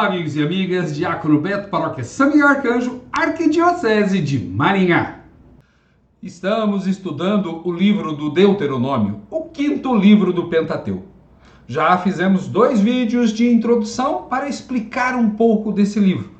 Olá, amigos e amigas, Diácono Beto, Paróquia São Miguel Arcanjo, Arquidiocese de Maringá. Estamos estudando o livro do Deuteronômio, o quinto livro do Pentateuco. Já fizemos 2 vídeos de introdução para explicar um pouco desse livro.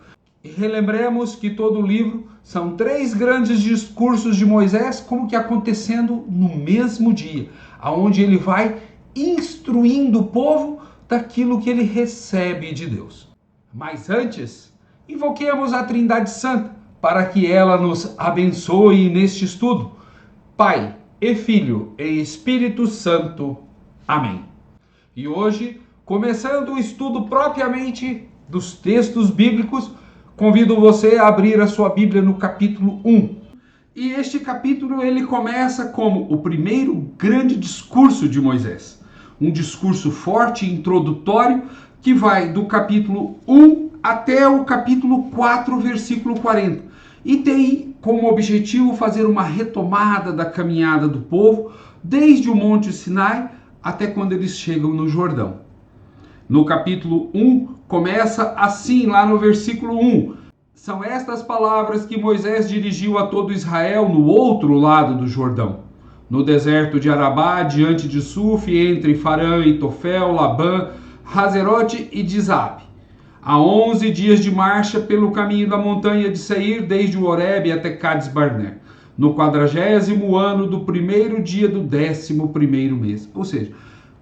E relembremos que todo o livro são 3 grandes discursos de Moisés, como que acontecendo no mesmo dia, onde ele vai instruindo o povo daquilo que ele recebe de Deus. Mas antes, invoquemos a Trindade Santa para que ela nos abençoe neste estudo. Pai e Filho e Espírito Santo. Amém. E hoje, começando o estudo propriamente dos textos bíblicos, convido você a abrir a sua Bíblia no capítulo 1. E este capítulo ele começa como o primeiro grande discurso de Moisés. Um discurso forte, introdutório, que vai do capítulo 1 até o capítulo 4, versículo 40. E tem como objetivo fazer uma retomada da caminhada do povo, desde o Monte Sinai até quando eles chegam no Jordão. No capítulo 1, começa assim, lá no versículo 1. São estas palavras que Moisés dirigiu a todo Israel no outro lado do Jordão. No deserto de Arabá, diante de Suf, entre Farã e Tofel, Labã, Hazerote e Dizabe. A 11 dias de marcha pelo caminho da montanha de Seir, desde o Horebe até Cades Barnea, no 40º ano do 1º dia do 11º mês. Ou seja,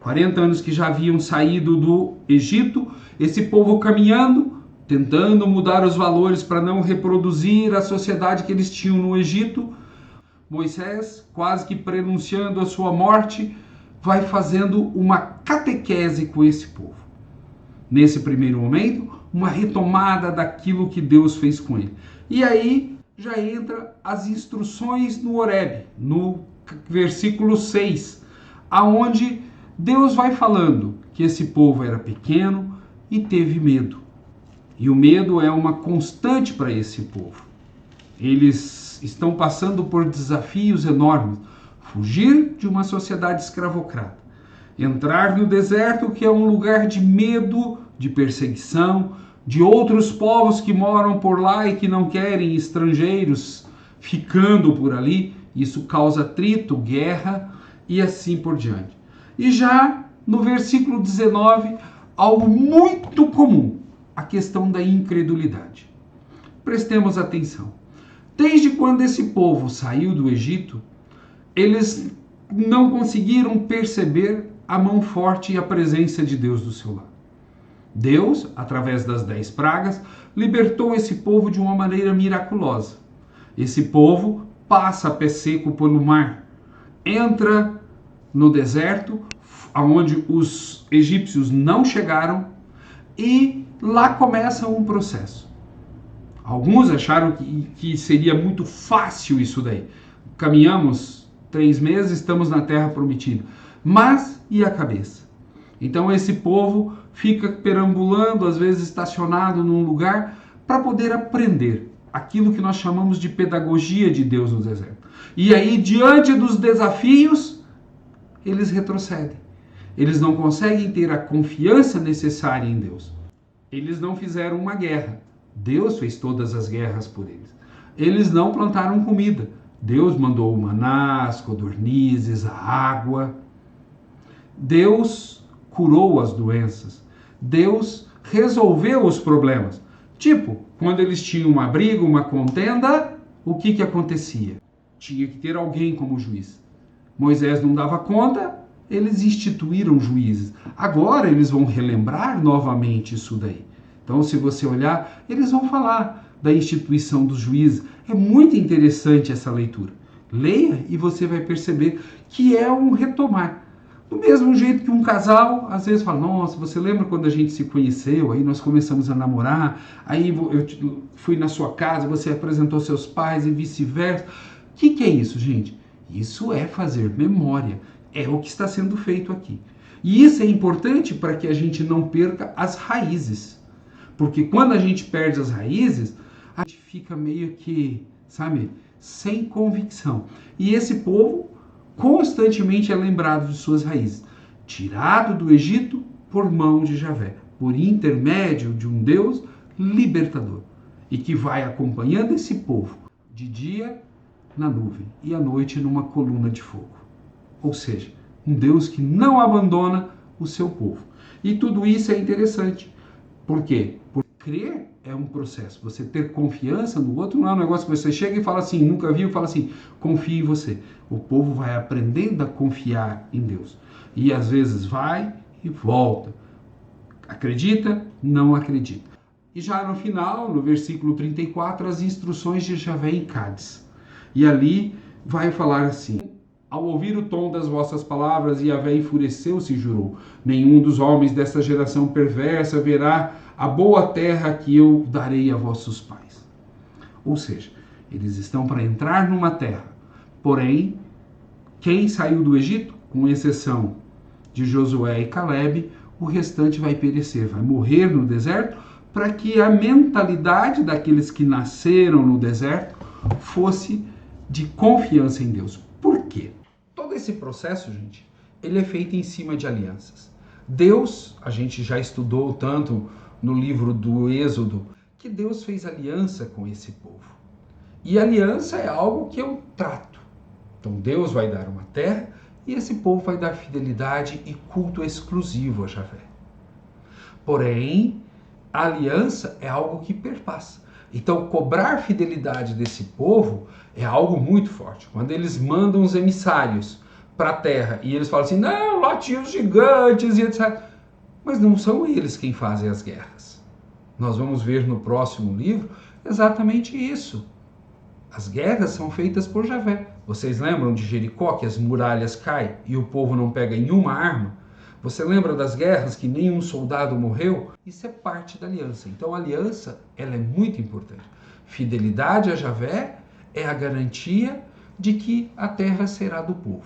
40 anos que já haviam saído do Egito, esse povo caminhando, tentando mudar os valores para não reproduzir a sociedade que eles tinham no Egito. Moisés, quase que prenunciando a sua morte, vai fazendo uma catequese com esse povo. Nesse primeiro momento, uma retomada daquilo que Deus fez com ele. E aí já entra as instruções no Horebe, no versículo 6, aonde Deus vai falando que esse povo era pequeno e teve medo. E o medo é uma constante para esse povo. Eles estão passando por desafios enormes. Fugir de uma sociedade escravocrata. Entrar no deserto, que é um lugar de medo, de perseguição, de outros povos que moram por lá e que não querem estrangeiros ficando por ali. Isso causa atrito, guerra e assim por diante. E já no versículo 19, algo muito comum, a questão da incredulidade. Prestemos atenção. Desde quando esse povo saiu do Egito, eles não conseguiram perceber a mão forte e a presença de Deus do seu lado. Deus, através das 10 pragas, libertou esse povo de uma maneira miraculosa. Esse povo passa a pé seco pelo mar, entra no deserto, onde os egípcios não chegaram, e lá começa um processo. Alguns acharam que seria muito fácil isso daí. Caminhamos 3 meses, estamos na terra prometida. Mas e a cabeça? Então esse povo fica perambulando, às vezes estacionado num lugar, para poder aprender aquilo que nós chamamos de pedagogia de Deus no deserto. E aí, diante dos desafios, eles retrocedem. Eles não conseguem ter a confiança necessária em Deus. Eles não fizeram uma guerra. Deus fez todas as guerras por eles. Eles não plantaram comida. Deus mandou o maná, as codornizes, a água. Deus curou as doenças. Deus resolveu os problemas. Tipo, quando eles tinham uma briga, uma contenda, o que acontecia? Tinha que ter alguém como juiz. Moisés não dava conta, eles instituíram juízes. Agora eles vão relembrar novamente isso daí. Então, se você olhar, eles vão falar da instituição dos juízes. É muito interessante essa leitura. Leia e você vai perceber que é um retomar. Do mesmo jeito que um casal, às vezes fala, nossa, você lembra quando a gente se conheceu, aí nós começamos a namorar, aí eu fui na sua casa, você apresentou seus pais e vice-versa. O que é isso, gente? Isso é fazer memória. É o que está sendo feito aqui. E isso é importante para que a gente não perca as raízes. Porque quando a gente perde as raízes, a gente fica meio que, sabe, sem convicção. E esse povo constantemente é lembrado de suas raízes. Tirado do Egito por mão de Javé. por intermédio de um Deus libertador e que vai acompanhando esse povo de dia na nuvem e à noite numa coluna de fogo. Ou seja, um Deus que não abandona o seu povo. E tudo isso é interessante. Por quê? Porque crer é um processo. Você ter confiança no outro não é um negócio que você chega e fala assim, nunca viu, fala assim, confia em você. O povo vai aprendendo a confiar em Deus. E às vezes vai e volta. Acredita? Não acredita. E já no final, no versículo 34, as instruções de Javé em Cádiz. E ali vai falar assim: ao ouvir o tom das vossas palavras, Javé enfureceu-se e jurou: nenhum dos homens desta geração perversa verá a boa terra que eu darei a vossos pais. Ou seja, eles estão para entrar numa terra. Porém, quem saiu do Egito, com exceção de Josué e Calebe, o restante vai perecer, vai morrer no deserto, para que a mentalidade daqueles que nasceram no deserto fosse de confiança em Deus. Por quê? Todo esse processo, gente, ele é feito em cima de alianças. Deus, a gente já estudou tanto no livro do Êxodo, que Deus fez aliança com esse povo. E aliança é algo que eu trato. Então Deus vai dar uma terra e esse povo vai dar fidelidade e culto exclusivo a Javé. Porém, a aliança é algo que perpassa. Então, cobrar fidelidade desse povo é algo muito forte. Quando eles mandam os emissários para a terra e eles falam assim, não, lá tinha os gigantes e etc. Mas não são eles quem fazem as guerras. Nós vamos ver no próximo livro exatamente isso. As guerras são feitas por Javé. Vocês lembram de Jericó, que as muralhas caem e o povo não pega nenhuma arma? Você lembra das guerras que nenhum soldado morreu? Isso é parte da aliança. Então a aliança, ela é muito importante. Fidelidade a Javé é a garantia de que a terra será do povo.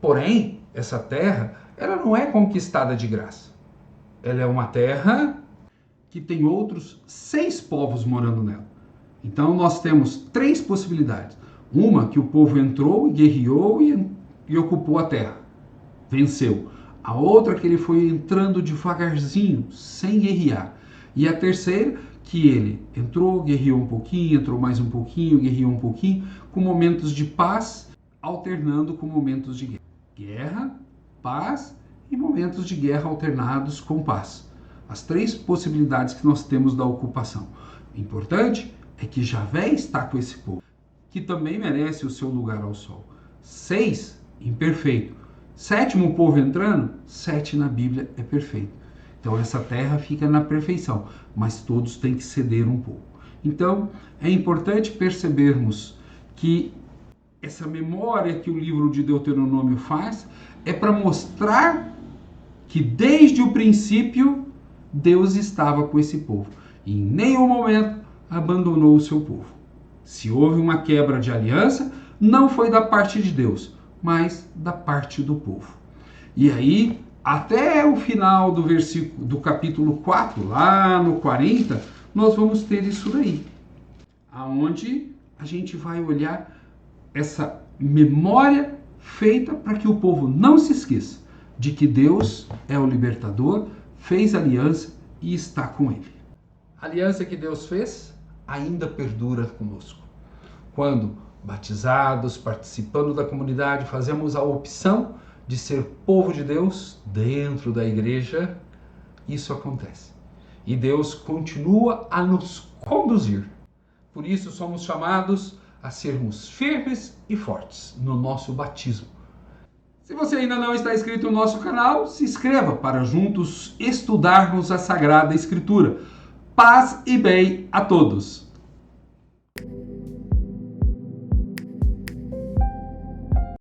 Porém, essa terra, ela não é conquistada de graça. Ela é uma terra que tem outros 6 povos morando nela. Então nós temos 3 possibilidades. Uma, que o povo entrou e guerreou e ocupou a terra. Venceu. A outra, que ele foi entrando devagarzinho, sem guerrear. E a terceira, que ele entrou, guerreou um pouquinho, entrou mais um pouquinho, guerreou um pouquinho, com momentos de paz, alternando com momentos de guerra. Guerra, paz e momentos de guerra alternados com paz. As 3 possibilidades que nós temos da ocupação. O importante é que Javé está com esse povo, que também merece o seu lugar ao sol. 6, imperfeito. 7º povo entrando, 7 na Bíblia é perfeito. Então essa terra fica na perfeição, mas todos têm que ceder um pouco. Então é importante percebermos que essa memória que o livro de Deuteronômio faz é para mostrar que desde o princípio Deus estava com esse povo e em nenhum momento abandonou o seu povo. Se houve uma quebra de aliança, não foi da parte de Deus, mas da parte do povo. E aí, até o final do versículo do capítulo 4, lá no 40, nós vamos ter isso daí, aonde a gente vai olhar essa memória feita para que o povo não se esqueça de que Deus é o libertador, fez aliança e está com ele. A aliança que Deus fez ainda perdura conosco. Quando batizados, participando da comunidade, fazemos a opção de ser povo de Deus dentro da igreja, isso acontece. E Deus continua a nos conduzir. Por isso somos chamados a sermos firmes e fortes no nosso batismo. Se você ainda não está inscrito no nosso canal, se inscreva para juntos estudarmos a Sagrada Escritura. Paz e bem a todos!